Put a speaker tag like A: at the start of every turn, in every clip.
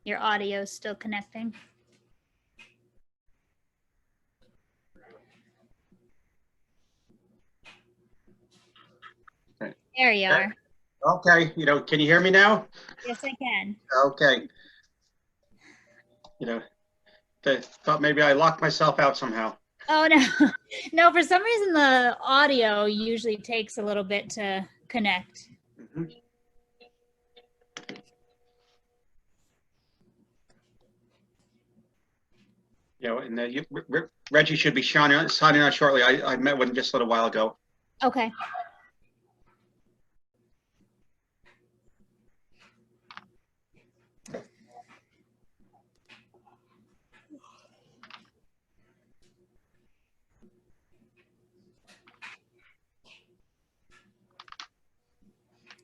A: Your audio is still connecting. There you are.
B: Okay, can you hear me now?
A: Yes, I can.
B: Okay. Thought maybe I locked myself out somehow.
A: Oh, no. No, for some reason, the audio usually takes a little bit to connect.
B: Mm-hmm. And Reggie should be signing out shortly. I met with him just a little while ago.
A: Okay.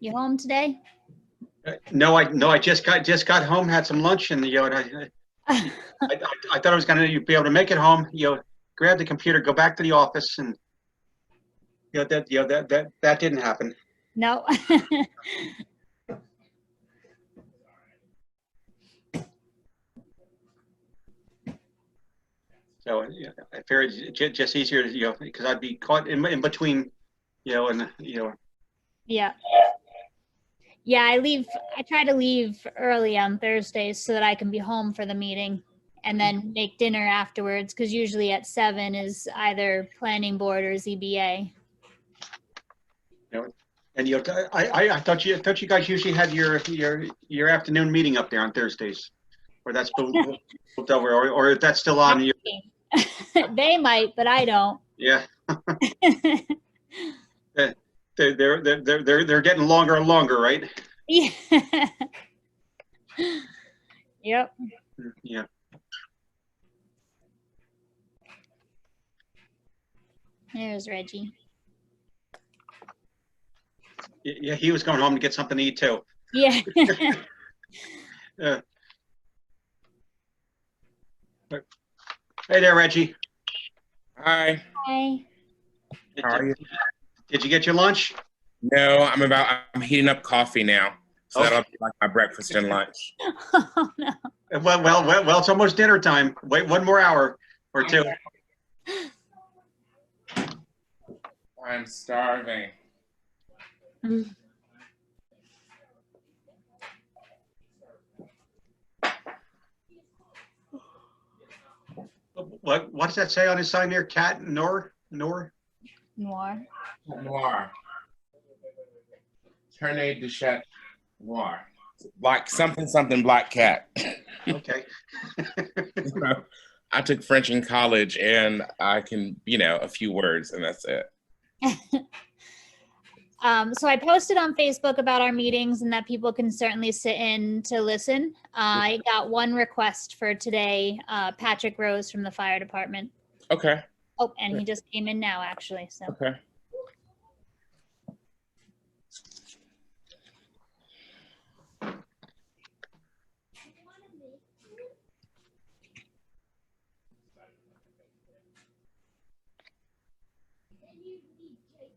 A: You home today?
B: No, I just got home, had some lunch, and I thought I was going to be able to make it home. Grab the computer, go back to the office, and that didn't happen.
A: No.
B: So I figured it's just easier, because I'd be caught in between, and
A: Yeah. Yeah, I try to leave early on Thursdays so that I can be home for the meeting and then make dinner afterwards, because usually at 7 is either planning board or ZBA.
B: And I thought you guys usually had your afternoon meeting up there on Thursdays, or that's moved over, or if that's still on.
A: They might, but I don't.
B: Yeah. They're getting longer and longer, right?
A: Yeah. Yep.
B: Yeah.
A: There's Reggie.
B: Yeah, he was going home to get something to eat too.
A: Yeah.
B: Hey there, Reggie.
C: Hi.
A: Hi.
C: How are you?
B: Did you get your lunch?
C: No, I'm heating up coffee now. So
B: Oh.
C: that'll be like my breakfast and lunch.
A: Oh, no.
B: Well, it's almost dinner time. Wait one more hour or two.
C: I'm starving.
B: What does that say on his sign there? Cat Noir?
A: Noir.
C: Noir. Tournée de Chat Noir. Like something black cat.
B: Okay.
C: I took French in college and I can, a few words and that's it.
A: So I posted on Facebook about our meetings and that people can certainly sit in to listen. I got one request for today, Patrick Rose from the fire department.
C: Okay.
A: Oh, and he just came in now, actually. So.
C: Okay.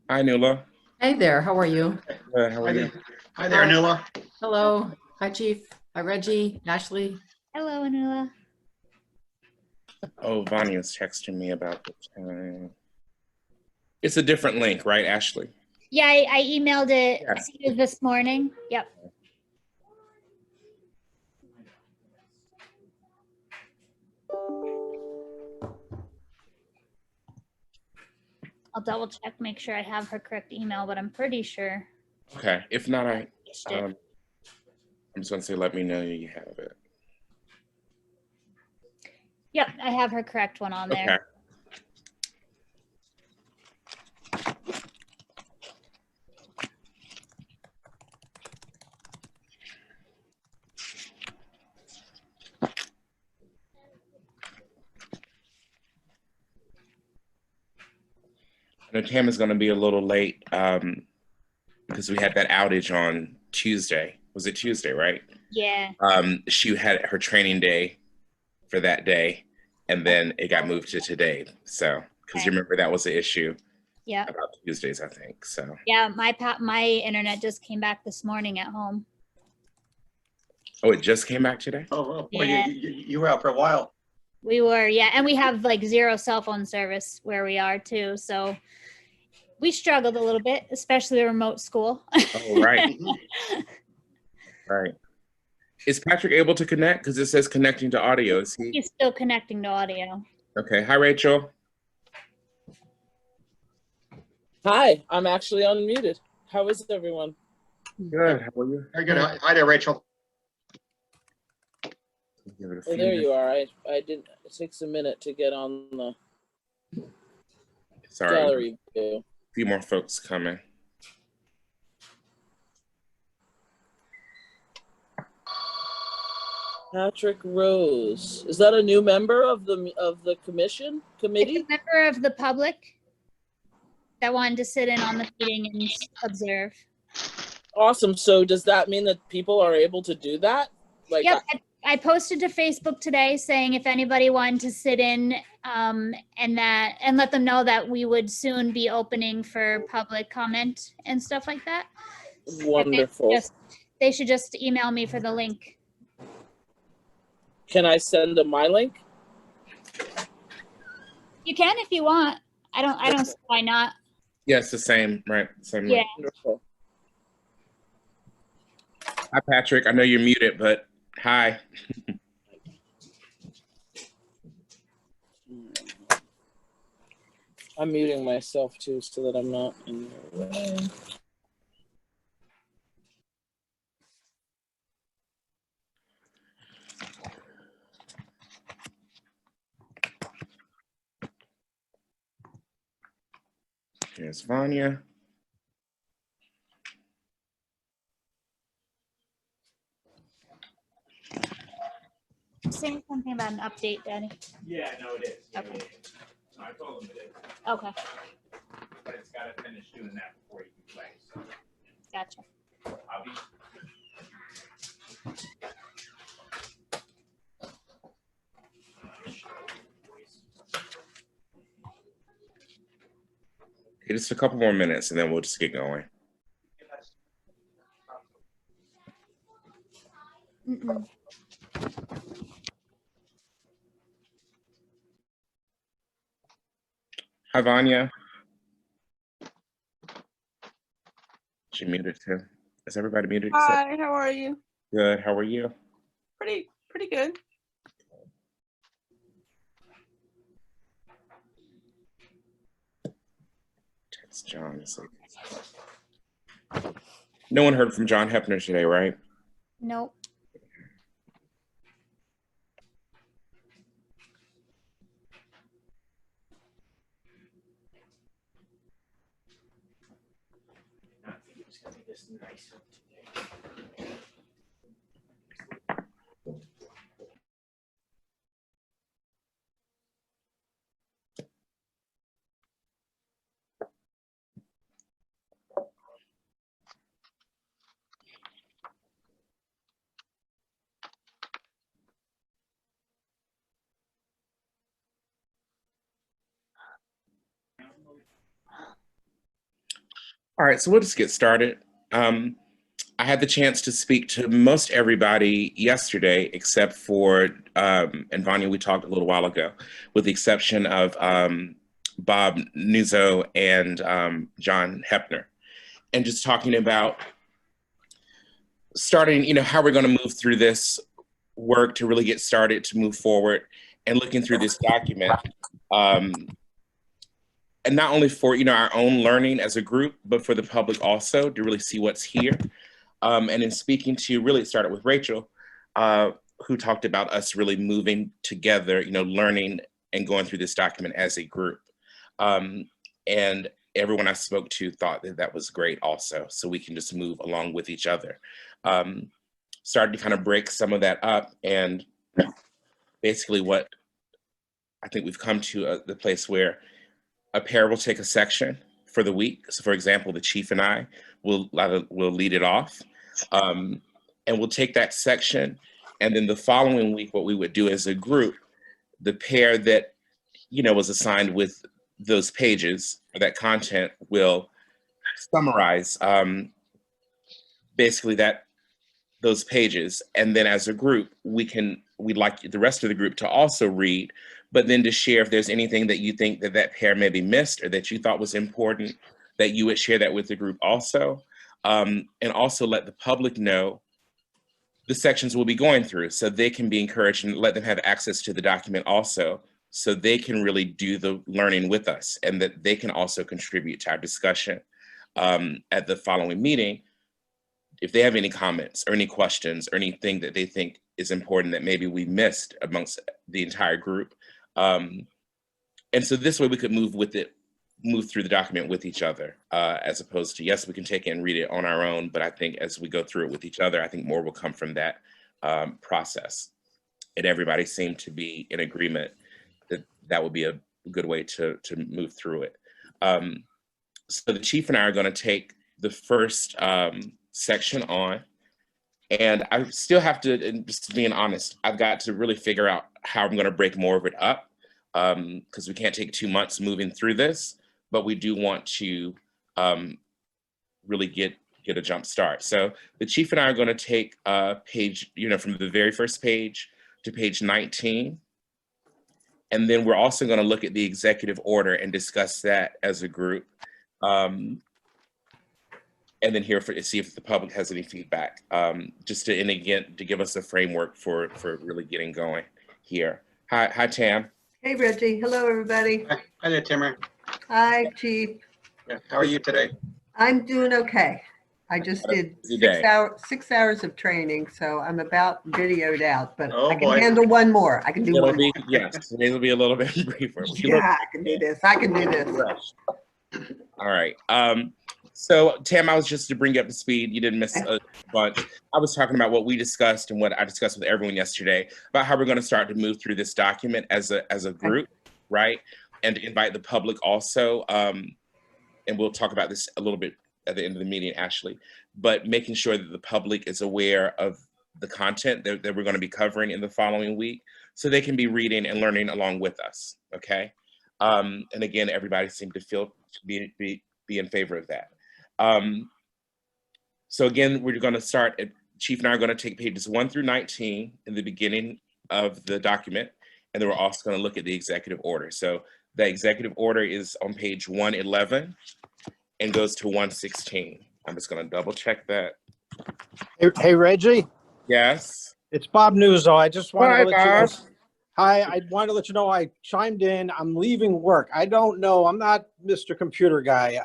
C: Hi, Nula.
D: Hey there, how are you?
C: Good, how are you?
B: Hi there, Nula.
D: Hello. Hi, Chief. Hi, Reggie, Ashley.
A: Hello, Anula.
C: Oh, Vonnie was texting me about the time. It's a different link, right, Ashley?
A: Yeah, I emailed it,
C: Yes.
A: I think it was this morning. Yep. I'll double check, make sure I have her correct email, but I'm pretty sure.
C: Okay, if not,
A: I missed it.
C: I'm just gonna say, let me know you have it.
A: Yep, I have her correct one on there.
C: Okay. I know Tam is going to be a little late because we had that outage on Tuesday. Was it Tuesday, right?
A: Yeah.
C: She had her training day for that day, and then it got moved to today. So, because you remember that was the issue.
A: Yeah.
C: About Tuesdays, I think. So.
A: Yeah, my internet just came back this morning at home.
C: Oh, it just came back today?
B: Oh, boy,
A: Yeah.
B: you were out for a while.
A: We were, yeah. And we have like zero cell phone service where we are too. So we struggled a little bit, especially the remote school.
C: Oh, right,
B: Mhm.
C: right. Is Patrick able to connect? Because it says connecting to audio. Is he?
A: He's still connecting to audio.
C: Okay. Hi, Rachel.
E: Hi, I'm actually unmuted. How is everyone?
C: Good. How are you?
B: Very good. Hi there, Rachel.
C: Give it a
E: Oh,
C: few
E: there
C: minutes.
E: you are. I didn't. It takes a minute to get on the
C: Sorry, a
E: gallery view.
C: few more folks coming.
E: Patrick Rose. Is that a new member of the committee?
A: It's a member of the public that wanted to sit in on the meeting and observe.
E: Awesome. So does that mean that people are able to do that? Like,
A: Yep, I posted to Facebook today saying if anybody wanted to sit in and let them know that we would soon be opening for public comment and stuff like that.
E: wonderful.
A: They should just email me for the link.
E: Can I send them my link?
A: You can if you want. I don't see why not.
C: Yes, the same, right? Same.
A: Yeah.
E: Wonderful.
C: Hi, Patrick. I know you're muted, but hi.
E: I'm muting myself too so that I'm not in your way.
C: Here's Vanya.
A: Saying something about an update, Danny.
C: Yeah, no, it is.
A: Okay.
C: No, I told him it is,
A: Okay,
C: but it's got to finish doing that before you can play. So
A: gotcha.
C: I'll be. Okay, just a couple more minutes and then we'll just get going.
A: Mm-mm.
C: Hi, Vanya. She muted too. Is everybody muted?
F: Hi, how are you?
C: Good. How are you?
F: Pretty good.
C: Text John. No one heard from John Hepner today, right?
A: Nope.
C: All right, so we'll just get started. I had the chance to speak to most everybody yesterday, except for, and Vanya, we talked a little while ago, with the exception of Bob Nuzzo and John Hepner, and just talking about starting, how we're going to move through this work to really get started to move forward, and looking through this document. And not only for our own learning as a group, but for the public also to really see what's here. And in speaking to, really it started with Rachel, who talked about us really moving together, learning and going through this document as a group. And everyone I spoke to thought that that was great also, so we can just move along with each other. Started to kind of break some of that up, and basically what I think we've come to the place where a pair will take a section for the week. So for example, the chief and I will lead it off. And we'll take that section. And then the following week, what we would do as a group, the pair that, was assigned with those pages or that content will summarize basically that those pages, and then as a group, we'd like the rest of the group to also read, but then to share if there's anything that you think that pair maybe missed or that you thought was important, that you would share that with the group also, and also let the public know the sections we'll be going through so they can be encouraged and let them have access to the document also, so they can really do the learning with us and that they can also contribute to our discussion at the following meeting if they have any comments or any questions or anything that they think is important that maybe we missed amongst the entire group. And so this way we could move through the document with each other, as opposed to, yes, we can take it and read it on our own, but I think as we go through it with each other, I think more will come from that process. And everybody seemed to be in agreement that that would be a good way to move through it. So the chief and I are going to take the first section on, and I still have to, and just being honest, I've got to really figure out how I'm going to break more of it up, because we can't take 2 months moving through this, but we do want to really get a jump start. So the chief and I are going to take a page, from the very first page to page 19. And then we're also going to look at the executive order and discuss that as a group. And then see if the public has any feedback, just to, and again, to give us a framework for really getting going here. Hi, Tam.
G: Hey, Reggie. Hello, everybody.
B: Hi there, Timmer.
G: Hi, Chief.
B: Yeah, how are you today?
G: I'm doing okay. I just did
C: Busy day.
G: 6 hours of training, so I'm about videoed out, but
B: Oh,
G: I can
B: boy.
G: handle one more. I can do one more.
C: Yes, today will be a little bit briefer.
G: Yeah, I can do this. I can do this.
C: All right. So Tam, I was just to bring you up to speed. You didn't miss a bunch. I was talking about what we discussed and what I discussed with everyone yesterday about how we're going to start to move through this document as a group, right? And invite the public also. And we'll talk about this a little bit at the end of the meeting, Ashley, but making sure that the public is aware of the content that we're going to be covering in the following week, so they can be reading and learning along with us, okay? And again, everybody seemed to feel to be in favor of that. So again, we're going to start at, Chief and I are going to take pages 1 through 19 in the beginning of the document, and then we're also going to look at the executive order. So the executive order is on page 111 and goes to 116. I'm just going to double check that.
H: Hey, Reggie,
C: Yes.
H: it's Bob Nuzzo. I just wanted to let you know.
C: Bob.
H: Hi, I wanted to let you know I chimed in. I'm leaving work. I don't know. I'm not Mr. Computer Guy.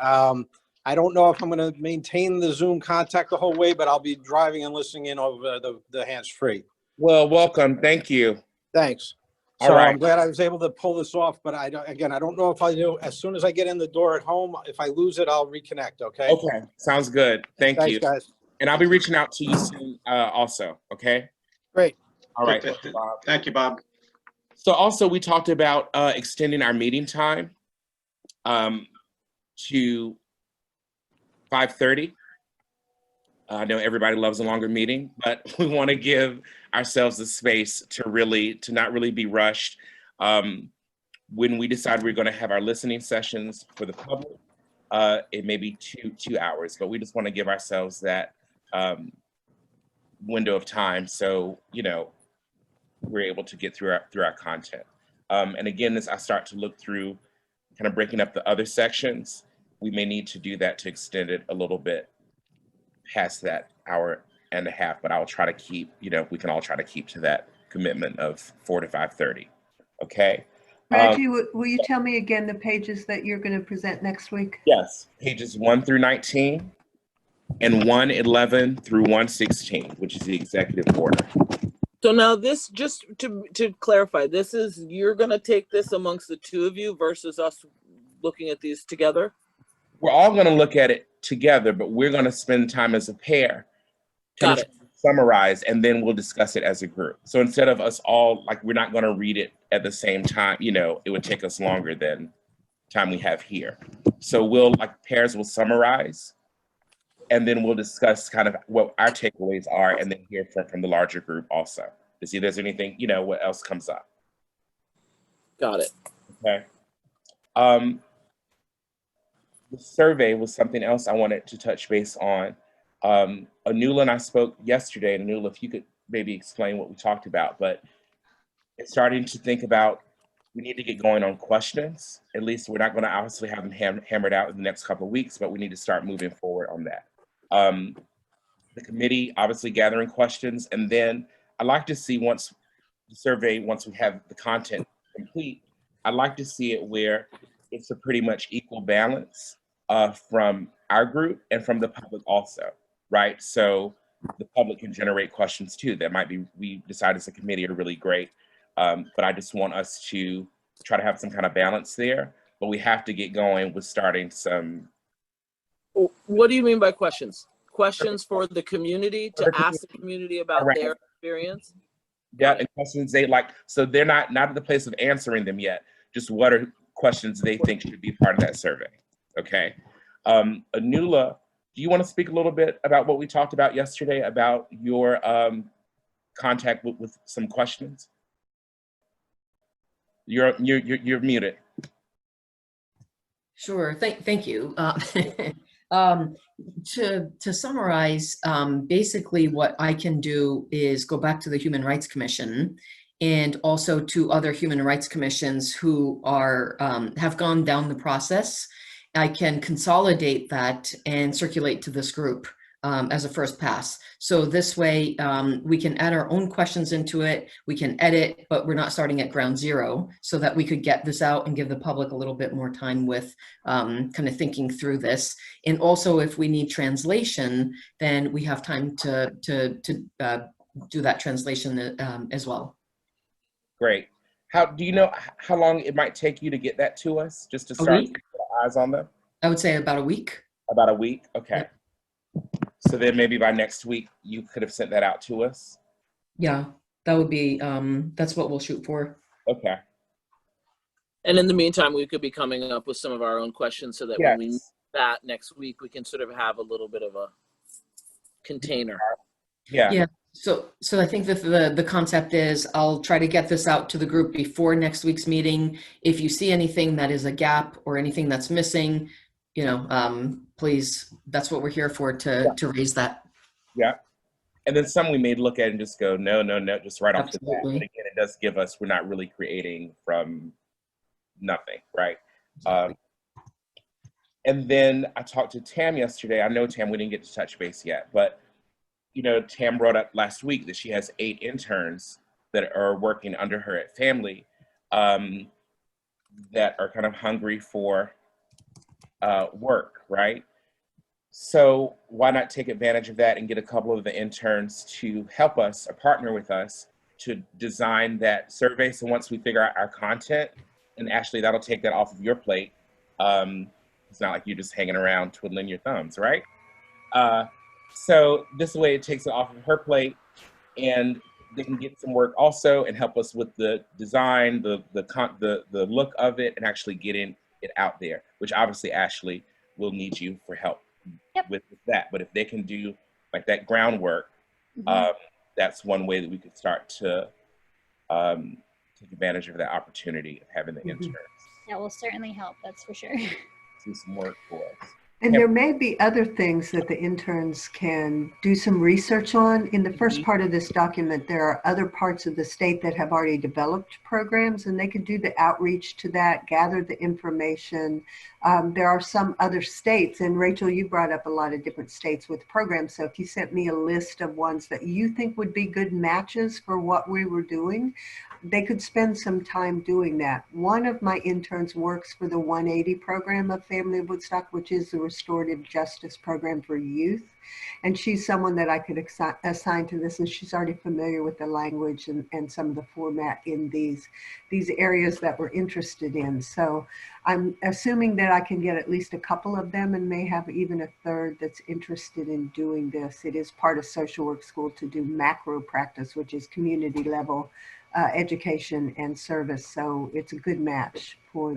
H: I don't know if I'm going to maintain the Zoom contact the whole way, but I'll be driving and listening in over the hands-free.
C: Well, welcome. Thank you.
H: Thanks.
C: All
H: So
C: right.
H: I'm glad I was able to pull this off, but I don't know if I do. As soon as I get in the door at home, if I lose it, I'll reconnect, okay?
C: Okay. Sounds good. Thank
H: Thanks,
C: you.
H: guys.
C: And I'll be reaching out to you soon also, okay?
H: Great.
C: All right.
B: Bob. Thank you, Bob.
C: So also we talked about extending our meeting time to 5:30. I know everybody loves a longer meeting, but we want to give ourselves the space to not really be rushed. When we decide we're going to have our listening sessions for the public, it may be two hours, but we just want to give ourselves that window of time so we're able to get through our content. And again, as I start to look through kind of breaking up the other sections, we may need to do that to extend it a little bit past that hour and a half, but I'll try to keep, we can all try to keep to that commitment of 4 to 5:30. Okay.
G: Reggie, will you tell me again the pages that you're going to present next week?
C: Yes, pages 1 through 19 and 111 through 116, which is the executive order.
E: So now this, just to clarify, you're going to take this amongst the two of you versus us looking at these together?
C: We're all going to look at it together, but we're going to spend time as a pair
E: Got it.
C: summarize, and then we'll discuss it as a group. So instead of us all, we're not going to read it at the same time, it would take us longer than time we have here. So pairs will summarize, and then we'll discuss kind of what our takeaways are, and then hear from the larger group also to see if there's anything, what else comes up.
E: Got it.
C: Okay. The survey was something else I wanted to touch base on. Anula and I spoke yesterday, and Anula, if you could maybe explain what we talked about, but it's starting to think about, we need to get going on questions. At least we're not going to obviously have them hammered out in the next couple of weeks, but we need to start moving forward on that. The committee obviously gathering questions, and then I'd like to see once the survey, once we have the content complete, I'd like to see it where it's a pretty much equal balance from our group and from the public also, right? So the public can generate questions too that might be, we decide as a committee are really great. But I just want us to try to have some kind of balance there, but we have to get going with starting some.
E: What do you mean by questions? Questions for the community, to ask the community about
C: Correct.
E: their experience?
C: Yeah, and questions they like, so they're not at the place of answering them yet, just what are questions they think should be part of that survey, okay? Anula, do you want to speak a little bit about what we talked about yesterday about your contact with some questions? You're muted.
D: Sure. Thank you. To summarize, basically what I can do is go back to the Human Rights Commission and also to other human rights commissions who are have gone down the process. I can consolidate that and circulate to this group as a first pass. So this way we can add our own questions into it. We can edit, but we're not starting at ground zero, so that we could get this out and give the public a little bit more time with kind of thinking through this. And also if we need translation, then we have time to do that translation as well.
C: Great. How do you know how long it might take you to get that to us, just to start to put eyes on them? I
D: would say about a week.
C: About a week, okay.
D: Yep.
C: So then maybe by next week, you could have sent that out to us?
D: Yeah, that would be, that's what we'll shoot for.
C: Okay.
E: And in the meantime, we could be coming up with some of our own questions so that when we meet that next week, we can sort of have a little bit of a container.
C: Yeah.
D: Yeah. So I think that the concept is I'll try to get this out to the group before next week's meeting. If you see anything that is a gap or anything that's missing, you know, please, that's what we're here for, to raise that.
C: Yeah. And then some we may look at and just go, no, just right off the bat. But again, it does give us, we're not really creating from nothing, right? And then I talked to Tam yesterday. I know, Tam, we didn't get to touch base yet, but you know, Tam brought up last week that she has 8 interns that are working under her at Family that are kind of hungry for work, right? So why not take advantage of that and get a couple of the interns to help us or partner with us to design that survey. So once we figure out our content, and Ashley, that'll take that off of your plate. It's not like you're just hanging around twiddling your thumbs, right? So this way it takes it off of her plate, and they can get some work also and help us with the design, the look of it, and actually getting it out there, which obviously Ashley will need you for help with that. But if they can do like that groundwork, that's one way that we could start to take advantage of that opportunity of having the interns.
A: That will certainly help, that's for sure.
C: Do some work for us.
G: And there may be other things that the interns can do some research on. In the first part of this document, there are other parts of the state that have already developed programs, and they could do the outreach to that, gather the information. There are some other states, and Rachel, you brought up a lot of different states with programs. So if you sent me a list of ones that you think would be good matches for what we were doing, they could spend some time doing that. One of my interns works for the 180 program of Family of Woodstock, which is the restorative justice program for youth. And she's someone that I could assign to this, and she's already familiar with the language and some of the format in these areas that we're interested in. So I'm assuming that I can get at least a couple of them, and may have even a third that's interested in doing this. It is part of social work school to do macro practice, which is community level education and service. So it's a good match for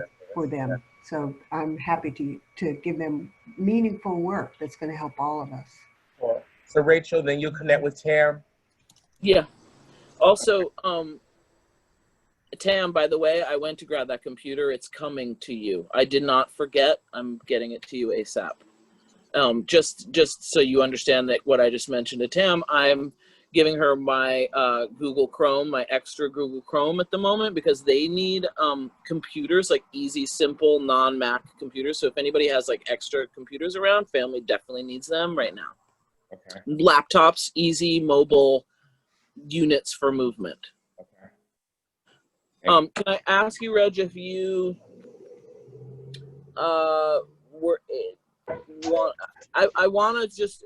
G: them. So I'm happy to give them meaningful work that's going to help all of us.
C: Cool. So Rachel, then you'll connect with Tam?
E: Yeah. Also, Tam, by the way, I went to grab that computer. It's coming to you. I did not forget. I'm getting it to you ASAP. Just so you understand that what I just mentioned to Tam, I'm giving her my Google Chrome, my extra Google Chrome at the moment, because they need computers, like easy, simple, non-Mac computers. So if anybody has like extra computers around, family definitely needs them right now.
C: Okay.
E: Laptops, easy, mobile units for movement.
C: Okay.
E: Can I ask you, Reg, if you I want to just,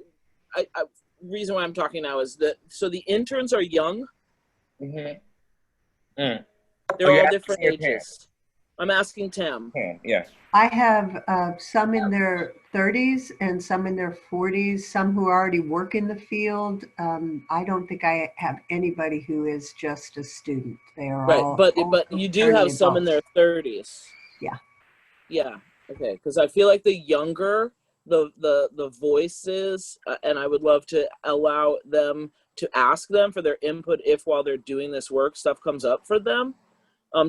E: reason why I'm talking now is that, so the interns are young.
C: Mm-hmm. Mm.
E: They're all different ages. I'm asking Tam.
C: Yeah.
G: I have some in their 30s and some in their 40s, some who already work in the field. I don't think I have anybody who is just a student. They are
E: Right,
G: all
E: but you do have some in their 30s.
G: Yeah.
E: Yeah. Okay. Because I feel like the younger the voices, and I would love to allow them to ask them for their input if while they're doing this work stuff comes up for them,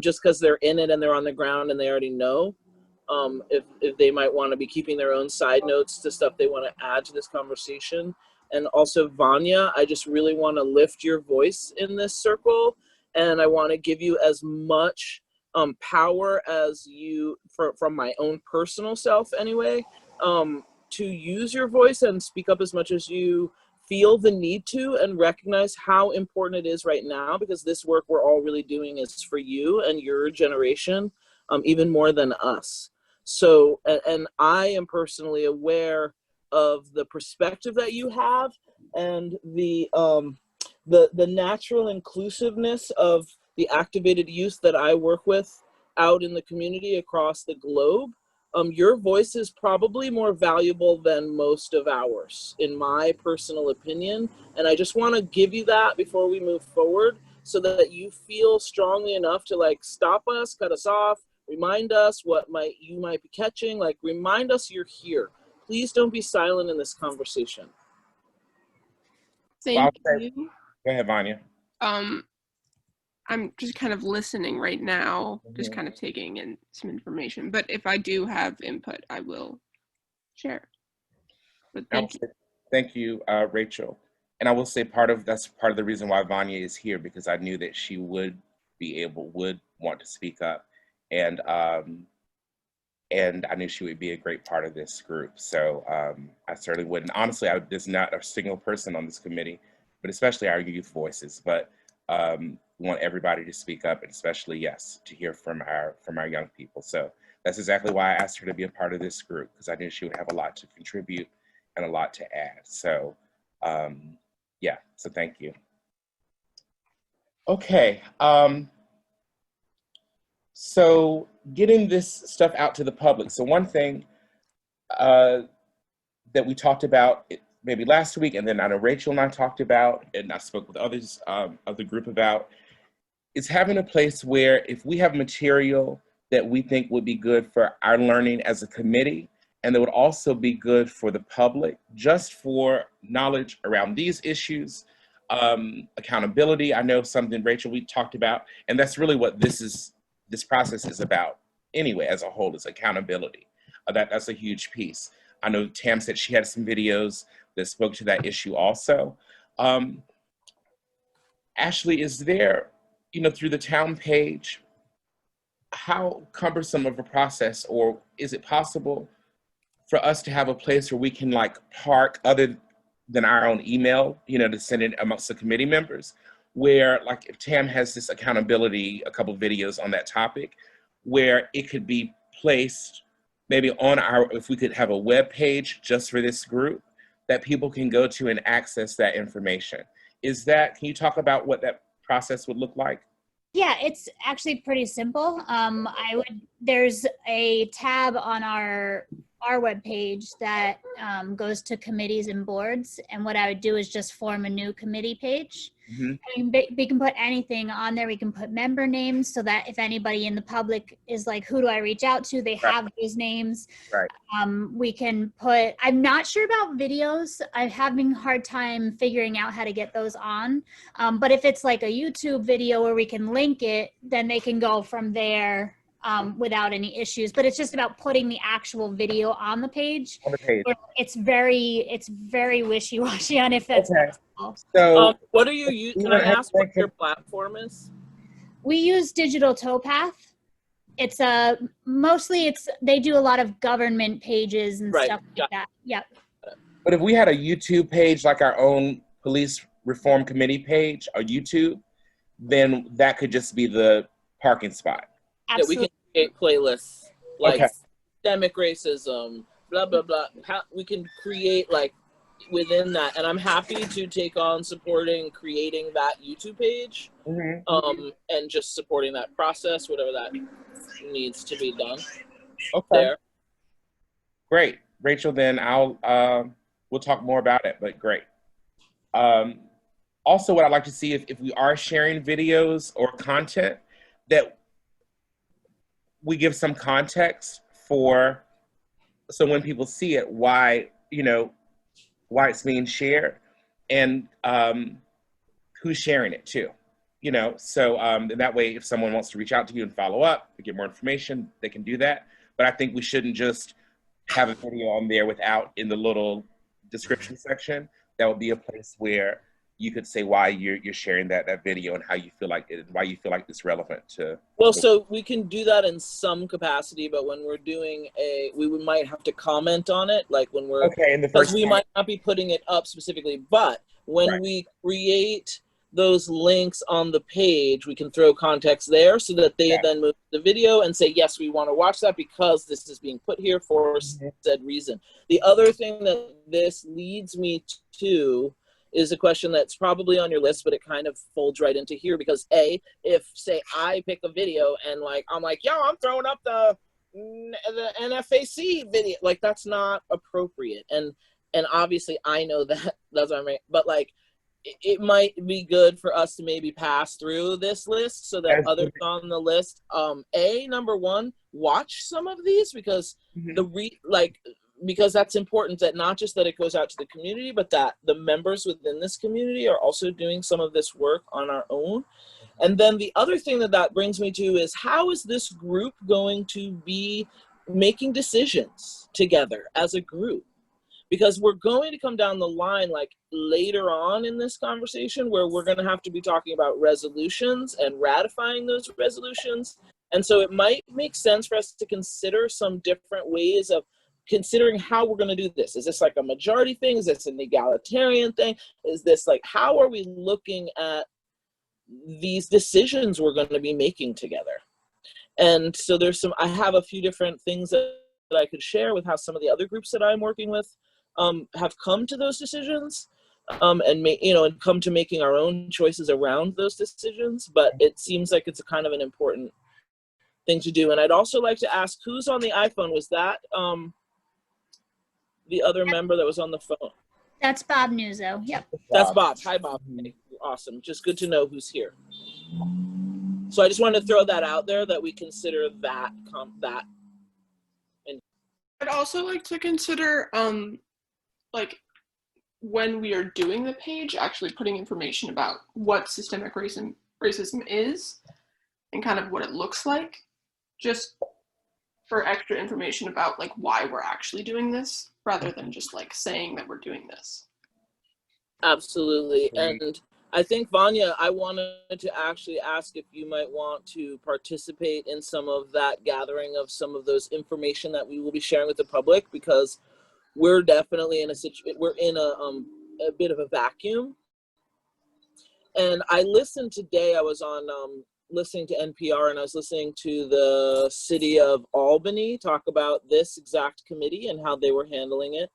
E: just because they're in it and they're on the ground and they already know. If they might want to be keeping their own side notes to stuff they want to add to this conversation. And also, Vanya, I just really want to lift your voice in this circle, and I want to give you as much power as you, from my own personal self anyway, to use your voice and speak up as much as you feel the need to, and recognize how important it is right now, because this work we're all really doing is for you and your generation, even more than us. So, and I am personally aware of the perspective that you have, and the natural inclusiveness of the activated youth that I work with out in the community across the globe. Your voice is probably more valuable than most of ours, in my personal opinion. And I just want to give you that before we move forward, so that you feel strongly enough to like stop us, cut us off, remind us what you might be catching, like remind us you're here. Please don't be silent in this conversation.
F: Thank you.
C: Go ahead, Vanya.
F: I'm just kind of listening right now, just kind of taking in some information. But if I do have input, I will share. But thank you.
C: Thank you, Rachel. And I will say that's part of the reason why Vanya is here, because I knew that she would want to speak up. And I knew she would be a great part of this group. So I certainly wouldn't. Honestly, there's not a single person on this committee, but especially our youth voices. But we want everybody to speak up, and especially, yes, to hear from our young people. So that's exactly why I asked her to be a part of this group, because I knew she would have a lot to contribute and a lot to add. So yeah, so thank you. Okay. So getting this stuff out to the public. So one thing that we talked about maybe last week, and then I know Rachel and I talked about, and I spoke with others of the group about, is having a place where if we have material that we think would be good for our learning as a committee, and that would also be good for the public, just for knowledge around these issues, accountability. I know something, Rachel, we talked about, and that's really what this process is about anyway, as a whole, is accountability. That's a huge piece. I know Tam said she had some videos that spoke to that issue also. Ashley, is there, through the town page, how cumbersome of a process, or is it possible for us to have a place where we can like park, other than our own email, to send it amongst the committee members, where like if Tam has this accountability, a couple of videos on that topic, where it could be placed maybe on if we could have a web page just for this group that people can go to and access that information. Can you talk about what that process would look like?
A: Yeah, it's actually pretty simple. There's a tab on our webpage that goes to committees and boards. And what I would do is just form a new committee page. Mm-hmm. We can put anything on there. We can put member names, so that if anybody in the public is like, who do I reach out to? They have those names.
C: Right.
A: We can put, I'm not sure about videos. I'm having a hard time figuring out how to get those on. But if it's like a YouTube video where we can link it, then they can go from there without any issues. But it's just about putting the actual video on the page.
C: On the page.
A: It's very wishy-washy on if that's
C: Okay.
A: possible.
C: So
E: What are you using? Can I ask what your platform is?
A: We use Digital Towpath. It's they do a lot of government pages and
E: Right.
A: stuff like that. Yeah.
C: But if we had a YouTube page, like our own police reform committee page or YouTube, then that could just be the parking spot.
A: Absolutely.
E: Yeah, we can create playlists like
C: Okay.
E: systemic racism, blah blah blah. How we can create like within that, and I'm happy to take on supporting creating that YouTube page, and just supporting that process, whatever that needs to be done.
C: Okay.
E: There.
C: Great. Rachel, then we'll talk more about it, but great. Also, what I'd like to see if we are sharing videos or content, that we give some context so when people see it, why it's being shared, and who's sharing it too. So and that way, if someone wants to reach out to you and follow up to get more information, they can do that. But I think we shouldn't just have a video on there without in the little description section. That would be a place where you could say why you're sharing that video and how you feel like it, why you feel like it's relevant to.
E: Well, so we can do that in some capacity, but when we're doing we might have to comment on it, like when we're
C: Okay, in the
E: because
C: first
E: we
C: time.
E: might not be putting it up specifically, but when
C: Right.
E: we create those links on the page, we can throw context there so that they then move to the video and say, yes, we want to watch that because this is being put here for said reason. The other thing that this leads me to is a question that's probably on your list, but it kind of folds right into here because if say I pick a video and I'm like, yo, I'm throwing up the NFAC video, like that's not appropriate. And obviously I know that's what I'm right, but it might be good for us to maybe pass through this list so that others on the list, number one, watch some of these because because that's important, that not just that it goes out to the community, but that the members within this community are also doing some of this work on our own. And then the other thing that brings me to is, how is this group going to be making decisions together as a group? Because we're going to come down the line later on in this conversation where we're going to have to be talking about resolutions and ratifying those resolutions. And so it might make sense for us to consider some different ways of considering how we're going to do this. Is this a majority thing? Is this an egalitarian thing? Is this how are we looking at these decisions we're going to be making together? And so I have a few different things that I could share with how some of the other groups that I'm working with have come to those decisions, and come to making our own choices around those decisions. But it seems like it's a kind of an important thing to do. And I'd also like to ask, who's on the iPhone? Was that the other member that was on the phone?
A: That's Bob Nuzzo. Yep.
E: That's Bob. Hi, Bob. Hey, awesome. Just good to know who's here. So I just wanted to throw that out there, that we consider that.
F: I'd also like to consider, when we are doing the page, actually putting information about what systemic racism is and kind of what it looks like, just for extra information about why we're actually doing this, rather than just saying that we're doing this.
E: Absolutely. And I think, Vanya, I wanted to actually ask if you might want to participate in some of that gathering of some of those information that we will be sharing with the public, because we're definitely in a bit of a vacuum. And I listened today, I was on listening to NPR, and I was listening to the city of Albany talk about this exact committee and how they were handling it.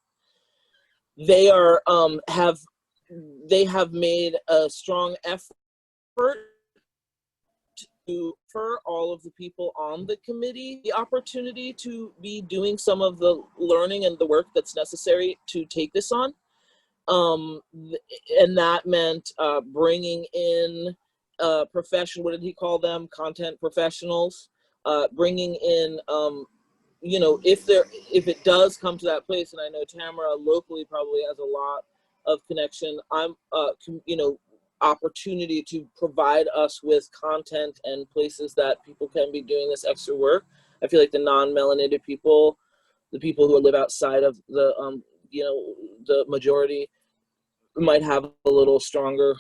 E: They have made a strong effort to offer all of the people on the committee the opportunity to be doing some of the learning and the work that's necessary to take this on. And that meant bringing in what did he call them? Content professionals, bringing in, if it does come to that place, and I know Tamara locally probably has a lot of connection. opportunity to provide us with content and places that people can be doing this extra work. I feel like the non-melanated people, the people who live outside of the, the majority, might have a little stronger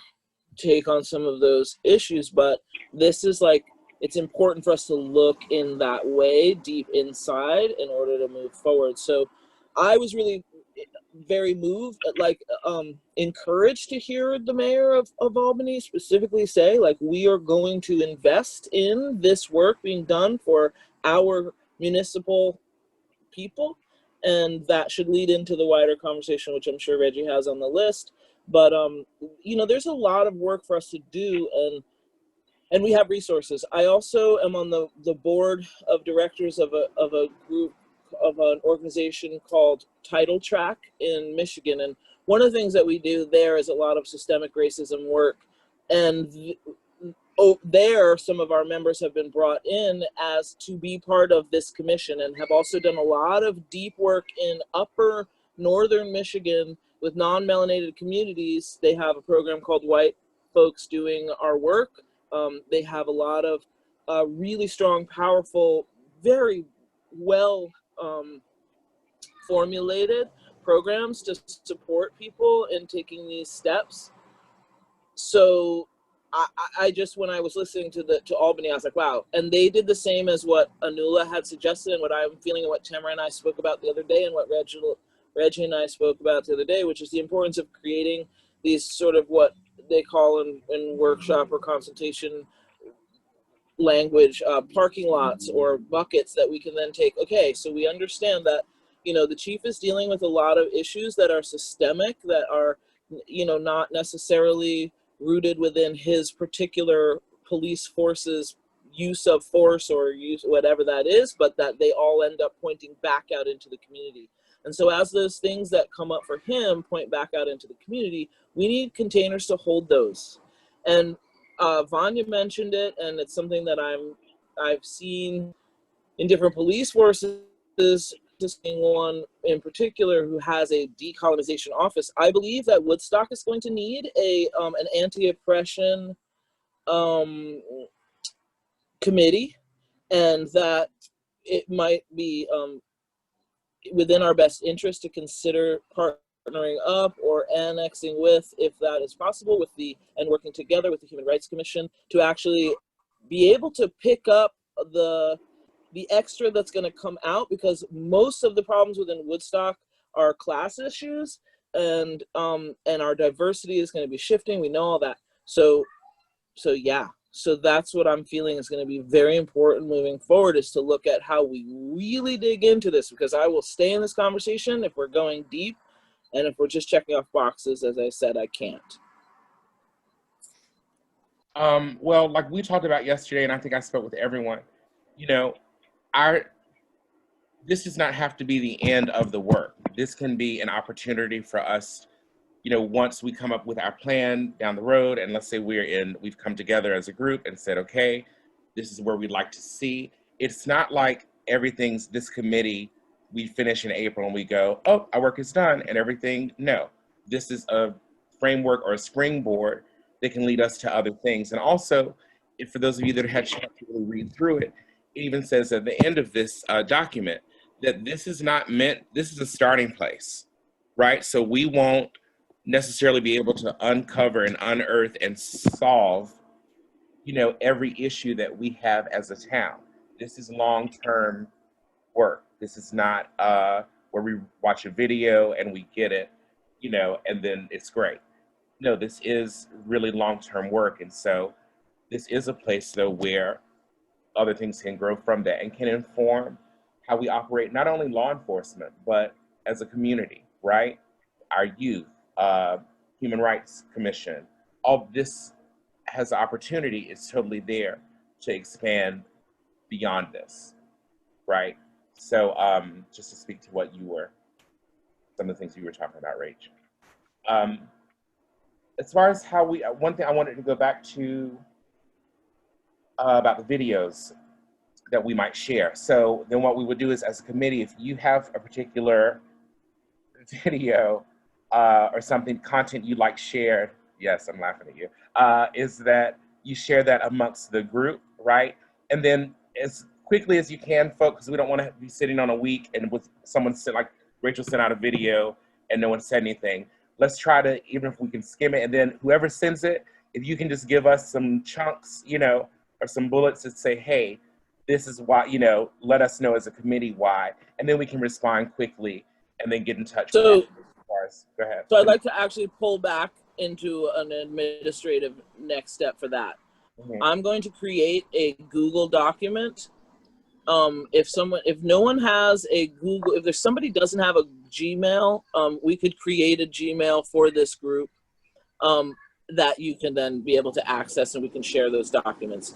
E: take on some of those issues, but this is like, it's important for us to look in that way deep inside in order to move forward. So I was really very moved, encouraged to hear the mayor of Albany specifically say, like, we are going to invest in this work being done for our municipal people, and that should lead into the wider conversation, which I'm sure Reggie has on the list. But there's a lot of work for us to do, and we have resources. I also am on the board of directors of a group of an organization called Title Track in Michigan, and one of the things that we do there is a lot of systemic racism work, and there some of our members have been brought in as to be part of this commission, and have also done a lot of deep work in upper northern Michigan with non-melanated communities. They have a program called White Folks Doing Our Work. They have a lot of really strong, powerful, very well formulated programs to support people in taking these steps. So I just, when I was listening to Albany, I was like, wow. And they did the same as what Anula had suggested, and what I'm feeling, and what Tamara and I spoke about the other day, and what Reggie and I spoke about the other day, which is the importance of creating these sort of what they call in workshop or consultation language, parking lots or buckets that we can then take. Okay, so we understand that, the chief is dealing with a lot of issues that are systemic, that are, not necessarily rooted within his particular police force's use of force or use whatever that is, but that they all end up pointing back out into the community. And so as those things that come up for him point back out into the community, we need containers to hold those. And Vanya mentioned it, and it's something that I've seen in different police forces, one in particular who has a decolonization office. I believe that Woodstock is going to need an anti-oppression committee, and that it might be within our best interest to consider partnering up or annexing with, if that is possible, and working together with the Human Rights Commission to actually be able to pick up the extra that's going to come out, because most of the problems within Woodstock are class issues, and our diversity is going to be shifting. We know all that. So yeah. So that's what I'm feeling is going to be very important moving forward, is to look at how we really dig into this, because I will stay in this conversation if we're going deep, and if we're just checking off boxes, as I said, I can't.
C: Well, like we talked about yesterday, and I think I spoke with everyone, this does not have to be the end of the work. This can be an opportunity for us, once we come up with our plan down the road, and let's say we've come together as a group and said, okay, this is where we'd like to see. It's not like this committee, we finish in April and we go, oh, our work is done and everything. No, this is a framework or a springboard that can lead us to other things. And also, for those of you that had a chance to really read through it, it even says at the end of this document that this is a starting place, right? So we won't necessarily be able to uncover and unearth and solve, every issue that we have as a town. This is long-term work. This is not where we watch a video and we get it, and then it's great. No, this is really long-term work. And so this is a place, though, where other things can grow from that and can inform how we operate, not only law enforcement, but as a community, right? Our youth, Human Rights Commission, all this has the opportunity, it's totally there to expand beyond this, right? So just to speak to some of the things you were talking about, Rach. As far as one thing I wanted to go back to about the videos that we might share. So then what we would do is, as a committee, if you have a particular video or content you'd like shared yes, I'm laughing at you, is that you share that amongst the group, right? And then as quickly as you can, folks, we don't want to be sitting on a week and with someone sent, like Rachel sent out a video and no one said anything. Let's try to, even if we can skim it, and then whoever sends it, if you can just give us some chunks, you know, or some bullets that say, hey, this is why, you know, let us know as a committee why, and then we can respond quickly and then get in touch with
E: So,
C: them. Go ahead.
E: so I'd like to actually pull back into an administrative next step for that.
C: Mhm.
E: I'm going to create a Google document. If no one has a Google, if there's somebody doesn't have a Gmail, we could create a Gmail for this group that you can then be able to access, and we can share those documents.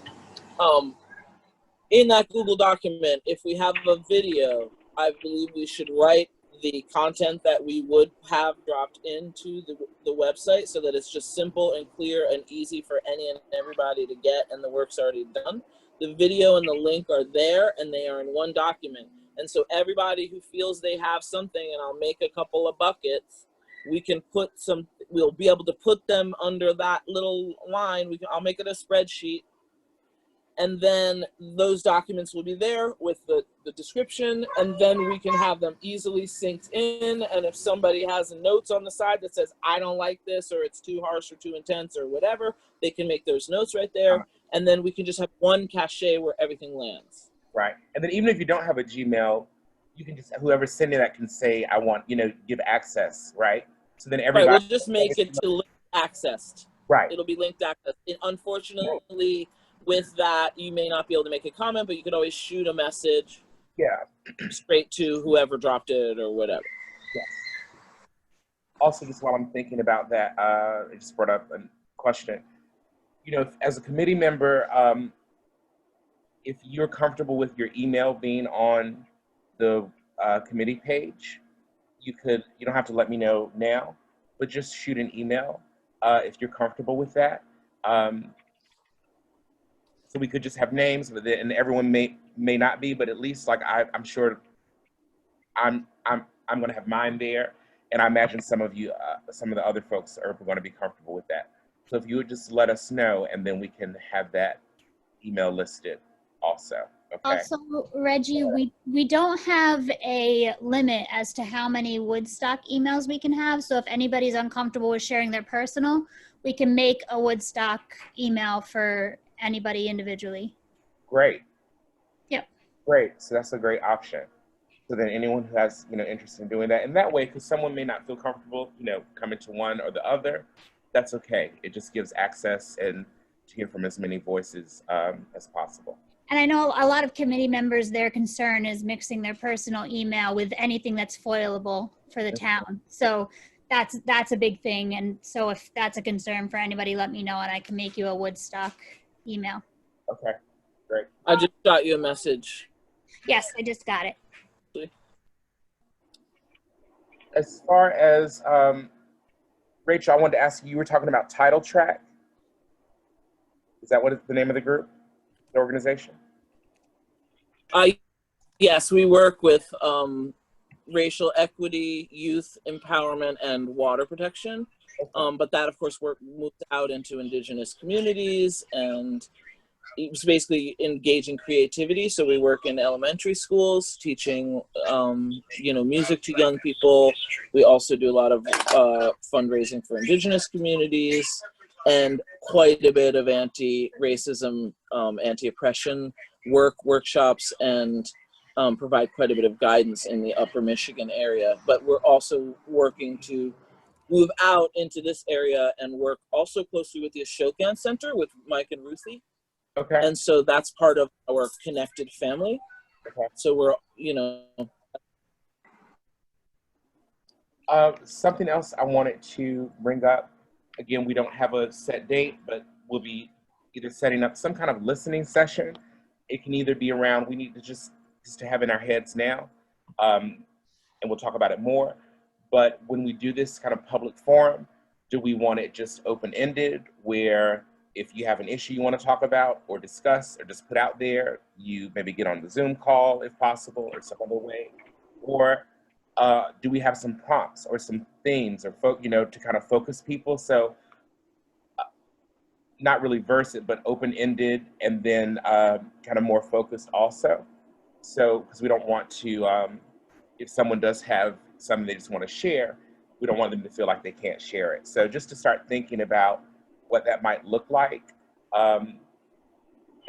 E: In that Google document, if we have a video, I believe we should write the content that we would have dropped into the website so that it's just simple and clear and easy for any and everybody to get, and the work's already done. The video and the link are there, and they are in one document. And so everybody who feels they have something, and I'll make a couple of buckets, we can put some, we'll be able to put them under that little line. I'll make it a spreadsheet. And then those documents will be there with the description, and then we can have them easily synced in. And if somebody has notes on the side that says, I don't like this, or it's too harsh or too intense or whatever, they can make those notes right there. And then we can just have one cache where everything lands.
C: Right. And then even if you don't have a Gmail, you can just, whoever's sending that can say, I want, you know, give access, right? So then everybody.
E: Right, we'll just make it to link accessed.
C: Right.
E: It'll be linked access. Unfortunately, with that, you may not be able to make a comment, but you could always shoot a message.
C: Yeah.
E: Straight to whoever dropped it or whatever.
C: Yes. Also, just while I'm thinking about that, I just brought up a question. You know, as a committee member, if you're comfortable with your email being on the committee page, you don't have to let me know now, but just shoot an email if you're comfortable with that. So we could just have names, and everyone may not be, but at least like I'm sure I'm going to have mine there, and I imagine some of you, some of the other folks are going to be comfortable with that. So if you would just let us know, and then we can have that email listed also. Okay.
A: Also, Reggie, we don't have a limit as to how many Woodstock emails we can have. So if anybody's uncomfortable with sharing their personal, we can make a Woodstock email for anybody individually.
C: Great.
A: Yep.
C: Great. So that's a great option. So then anyone who has, you know, interest in doing that, and that way, because someone may not feel comfortable, you know, coming to one or the other, that's okay. It just gives access and to hear from as many voices as possible.
A: And I know a lot of committee members, their concern is mixing their personal email with anything that's foilable for the town. So that's a big thing. And so if that's a concern for anybody, let me know and I can make you a Woodstock email.
C: Okay, great.
E: I just got you a message.
A: Yes, I just got it.
C: As far as, Rachel, I wanted to ask you were talking about Title Track. Is that what is the name of the group, the organization?
E: Yes, we work with racial equity, youth empowerment, and water protection. But that, of course, moved out into indigenous communities, and it was basically engaging creativity. So we work in elementary schools, teaching, you know, music to young people. We also do a lot of fundraising for indigenous communities, and quite a bit of anti-racism, anti-oppression workshops, and provide quite a bit of guidance in the Upper Michigan area. But we're also working to move out into this area and work also closely with the Ashokan Center with Mike and Ruthie.
C: Okay.
E: And so that's part of our connected family.
C: Okay.
E: So we're, you know.
C: Something else I wanted to bring up. Again, we don't have a set date, but we'll be either setting up some kind of listening session. It can either be around, we need to just to have in our heads now, and we'll talk about it more. But when we do this kind of public forum, do we want it just open-ended, where if you have an issue you want to talk about or discuss or just put out there, you maybe get on the Zoom call if possible or some other way? Or do we have some prompts or some themes or, you know, to kind of focus people? So not really versed, but open-ended, and then kind of more focused also. So, because we don't want to, if someone does have something they just want to share, we don't want them to feel like they can't share it. So just to start thinking about what that might look like, and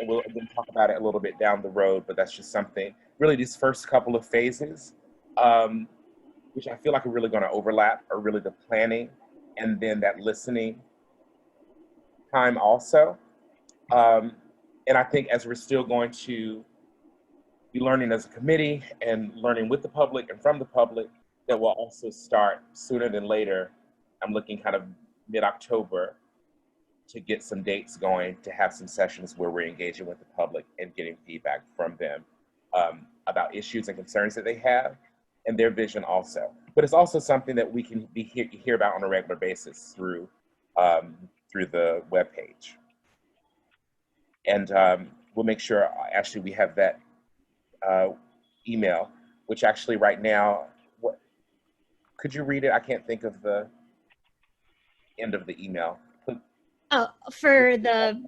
C: we'll talk about it a little bit down the road, but that's just something, really these first couple of phases, which I feel like are really going to overlap, are really the planning and then that listening time also. And I think as we're still going to be learning as a committee and learning with the public and from the public, that will also start sooner than later. I'm looking kind of mid-October to get some dates going, to have some sessions where we're engaging with the public and getting feedback from them about issues and concerns that they have and their vision also. But it's also something that we can hear about on a regular basis through the webpage. And we'll make sure actually we have that email, which actually right now, could you read it? I can't think of the end of the email.
A: Oh, for the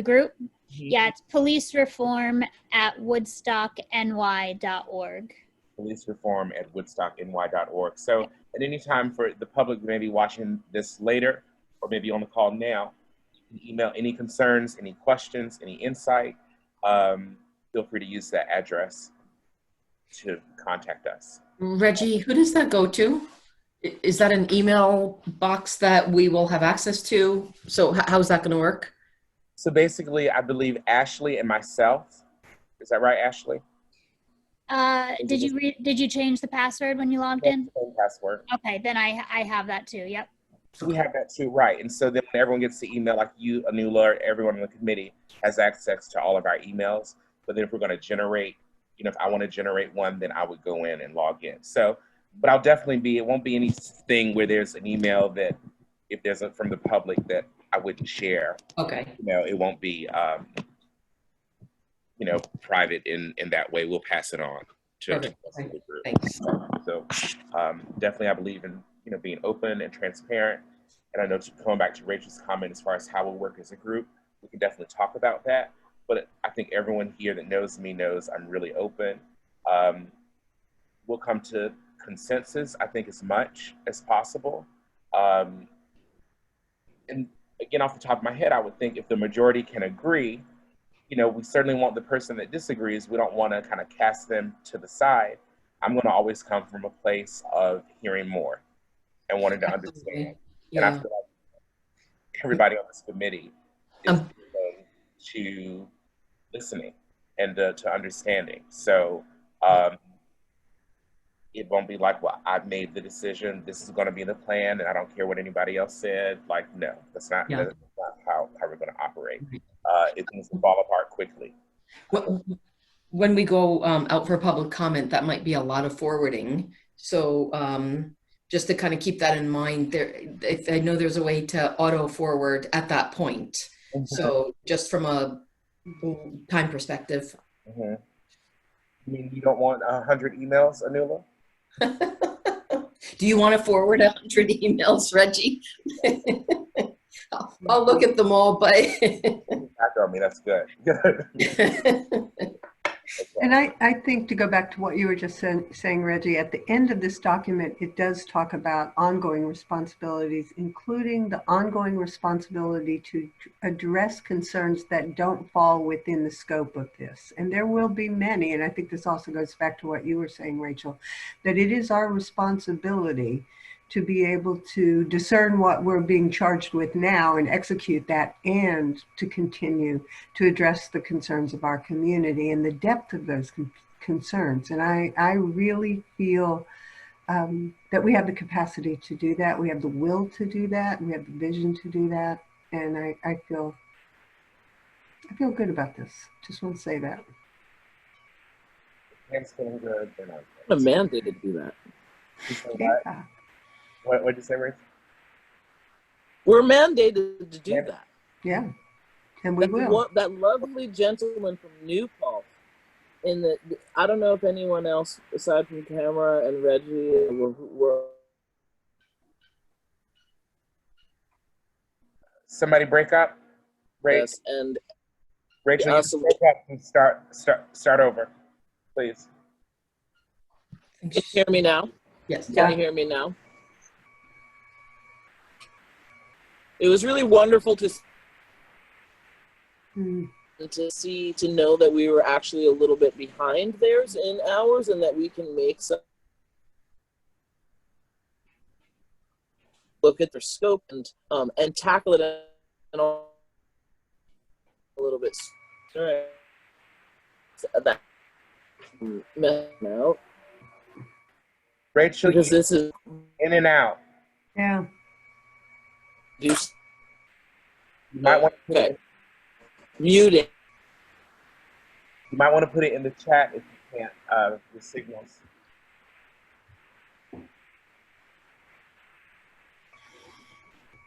A: group? Yeah, it's policereform@woodstockny.org.
C: policereform@woodstockny.org. So at any time for the public who may be watching this later, or maybe on the call now, you can email any concerns, any questions, any insight. Feel free to use that address to contact us.
D: Reggie, who does that go to? Is that an email box that we will have access to? So how's that going to work?
C: So basically, I believe Ashley and myself. Is that right, Ashley?
A: Did you change the password when you logged in?
C: Same password.
A: Okay, then I have that too. Yep.
C: So we have that too, right? And so then when everyone gets the email, like you, Anula, everyone on the committee has access to all of our emails. But then if we're going to generate, if I want to generate one, then I would go in and log in. So, but I'll definitely be, it won't be anything where there's an email that if there's a from the public that I wouldn't share.
D: Okay.
C: It won't be, private in that way. We'll pass it on to the group.
D: Thanks.
C: So definitely I believe in, being open and transparent. And I know going back to Rachel's comment as far as how we'll work as a group, we can definitely talk about that. But I think everyone here that knows me knows I'm really open. We'll come to consensus, I think, as much as possible. And again, off the top of my head, I would think if the majority can agree, we certainly want the person that disagrees, we don't want to kind of cast them to the side. I'm going to always come from a place of hearing more and wanting to understand.
D: Yeah.
C: And I feel like everybody on this committee is to listening and to understanding. So it won't be like, well, I've made the decision, this is going to be the plan, and I don't care what anybody else said. Like, no, that's not how we're going to operate. It needs to fall apart quickly.
D: When we go out for public comment, that might be a lot of forwarding. So just to kind of keep that in mind, if I know there's a way to auto forward at that point. Mm-hmm. So just from a time perspective.
C: Mm-hmm. You mean you don't want 100 emails, Anula?
D: Do you want to forward 100 emails, Reggie? I'll look at them all, but
C: back on me, that's good.
G: And I think, to go back to what you were just saying, Reggie, at the end of this document, it does talk about ongoing responsibilities, including the ongoing responsibility to address concerns that don't fall within the scope of this. And there will be many, and I think this also goes back to what you were saying, Rachel, that it is our responsibility to be able to discern what we're being charged with now and execute that, and to continue to address the concerns of our community and the depth of those concerns. And I really feel that we have the capacity to do that. We have the will to do that. We have the vision to do that. And I feel good about this. Just want to say that.
C: It's feeling good.
E: A mandate to do that.
G: Yeah.
C: What did you say, Rachel?
E: We're mandated to do that.
G: Yeah, and we will.
E: That lovely gentleman from New Paltz, I don't know if anyone else aside from Tamara and Reggie were.
C: Somebody break up?
E: Yes, and
C: Rachel,
E: Yeah,
C: you
E: so-
C: can break up and start over, please.
E: can you hear me now?
D: Yes.
E: Can you hear me now? It was really wonderful to know that we were actually a little bit behind theirs in hours, and that we can make some look at their scope and tackle it in a little bit sooner. That out
C: Rachel,
E: because
C: you
E: this is
C: in and out.
G: Yeah.
C: You might want to put
E: okay. Muting.
C: You might want to put it in the chat if you can't, the signals.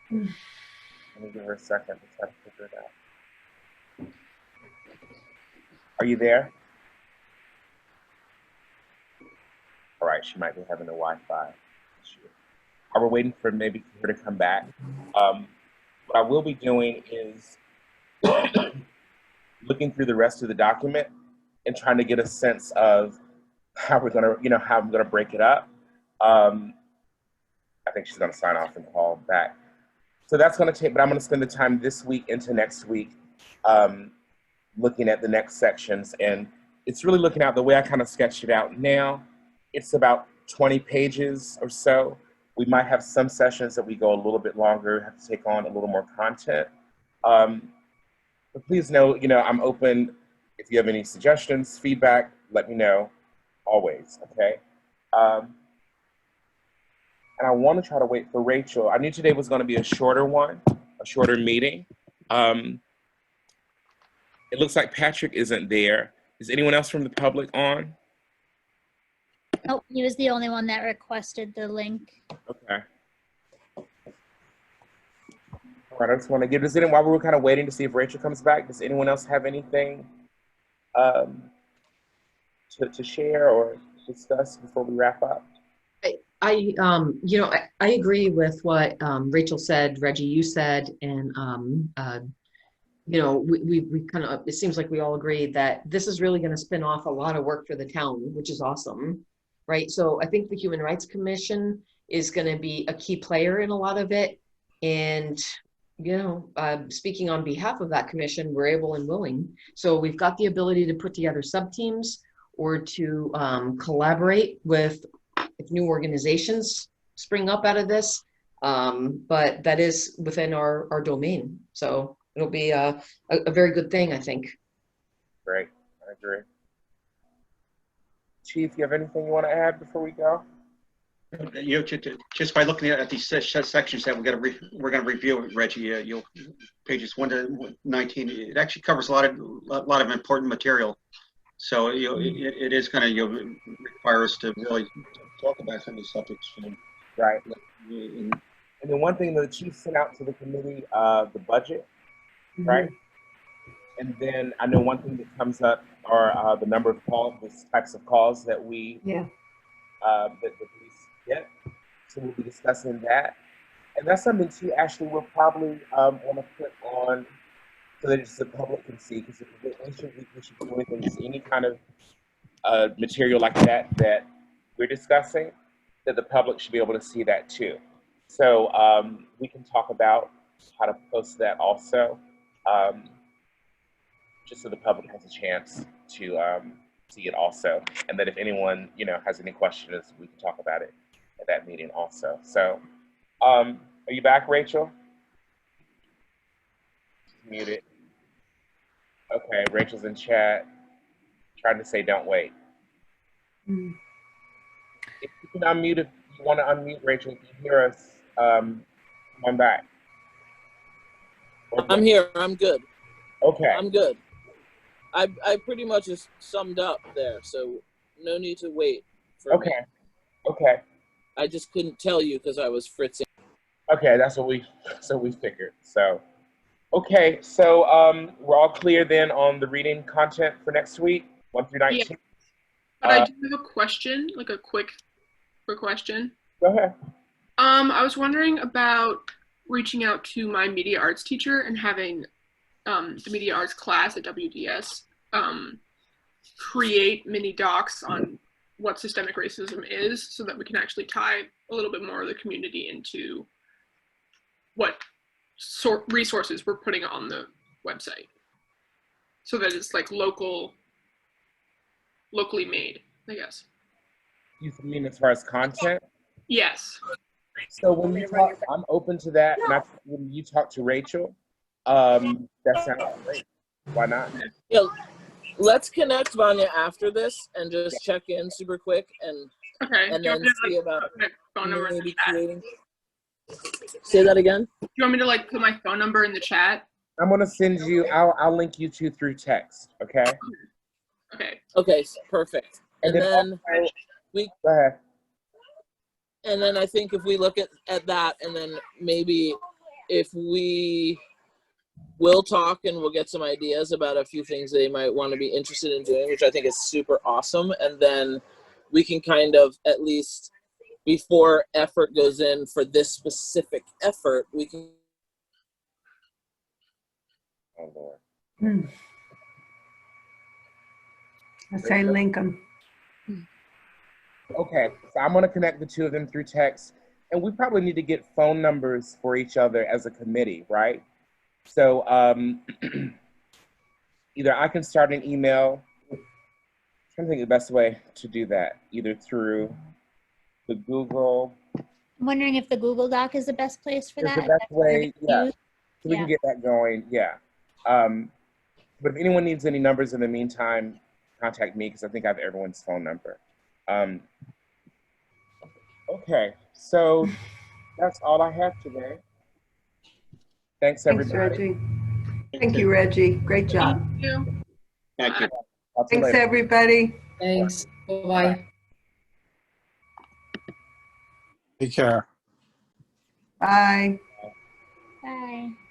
C: Let me give her a second to try to figure it out. Are you there? All right, she might be having a Wi-Fi issue. We're waiting for maybe her to come back. What I will be doing is looking through the rest of the document and trying to get a sense of how we're gonna, how I'm gonna break it up. I think she's gonna sign off and call back. So that's gonna take, but I'm gonna spend the time this week into next week looking at the next sections. And it's really looking at the way I kind of sketched it out now. It's about 20 pages or so. We might have some sessions that we go a little bit longer, have to take on a little more content. But please know, I'm open. If you have any suggestions, feedback, let me know, always, okay? And I want to try to wait for Rachel. I knew today was going to be a shorter one, a shorter meeting. It looks like Patrick isn't there. Is anyone else from the public on?
A: Nope, he was the only one that requested the link.
C: Okay. All right, I just want to give, while we were kind of waiting to see if Rachel comes back, does anyone else have anything to share or discuss before we wrap up?
D: I agree with what Rachel said, Reggie, you said, and we kind of, it seems like we all agree that this is really going to spin off a lot of work for the town, which is awesome, right? So I think the Human Rights Commission is going to be a key player in a lot of it. And, speaking on behalf of that commission, we're able and willing. So we've got the ability to put together sub-teams or to collaborate with if new organizations spring up out of this. But that is within our domain. So it'll be a very good thing, I think.
C: Great, I agree. Chief, you have anything you want to add before we go?
B: Just by looking at these sections that we're going to review, Reggie, pages 1 to 19, it actually covers a lot of important material. So it is going to require us to really talk about some of these subjects.
C: Right. And then one thing, the chief sent out to the committee, the budget, right? And then I know one thing that comes up are the number of calls, the types of calls that we, that the police get. So we'll be discussing that. And that's something too, Ashley, we'll probably want to put on so that the public can see, because we should do anything, any kind of material like that we're discussing, that the public should be able to see that too. So we can talk about how to post that also, just so the public has a chance to see it also. And that if anyone, has any questions, we can talk about it at that meeting also. So are you back, Rachel? Muted. Okay, Rachel's in chat, trying to say don't wait. If you can unmute, if you want to unmute, Rachel, if you hear us, come on back.
E: Okay. I'm here, I'm good.
C: Okay.
E: I'm good. I pretty much just summed up there, so no need to wait for me.
C: Okay.
E: I just couldn't tell you because I was fritzing.
C: Okay, that's what we figured. So, okay, so we're all clear then on the reading content for next week, 1 through 19.
F: Yeah. But I do have a question, like a quick question.
C: Go ahead.
F: I was wondering about reaching out to my media arts teacher and having the media arts class at WDS, create mini docs on what systemic racism is, so that we can actually tie a little bit more of the community into what resources we're putting on the website, so that it's like locally made, I guess.
C: You mean as far as content?
F: Yes.
C: So when you talk, I'm open to that. Not when you talk to Rachel, that sounds great. Why not?
E: Yeah, let's connect, Vanya, after this and just check in super quick and
F: Okay.
E: and
F: Do you
E: then
F: want me to,
E: see
F: like,
E: about
F: put my phone number in the
E: maybe
F: chat?
E: creating. Say that again.
F: Do you want me to like put my phone number in the chat?
C: I'm gonna send you. I'll link you two through text. Okay.
F: Okay.
E: Okay, perfect. And then
C: also,
E: we
C: go ahead.
E: and then I think if we look at that, and then maybe if we will talk and we'll get some ideas about a few things they might want to be interested in doing, which I think is super awesome. And then we can kind of, at least before effort goes in for this specific effort, we can.
C: Oh Lord.
G: I say link them.
C: Okay, so I'm gonna connect the two of them through text, and we probably need to get phone numbers for each other as a committee, right? So either I can start an email. I'm trying to think of the best way to do that, either through the Google.
A: I'm wondering if the Google Doc is the best place for
C: Is
A: that.
C: the
A: if
C: best
A: that's what you're
C: way,
A: gonna
C: yeah.
A: use.
C: So we can get that going, yeah. But if anyone needs any numbers in the meantime, contact me because I think I have everyone's phone number. Okay, so that's all I have today. Thanks,
G: Thanks,
C: everybody.
G: Reggie. Thank you, Reggie. Great job.
F: Thank you.
B: Thank you.
C: Talk to you
G: Thanks,
C: later.
G: everybody.
D: Thanks. Bye-bye.
H: Take care.
G: Bye.
A: Bye.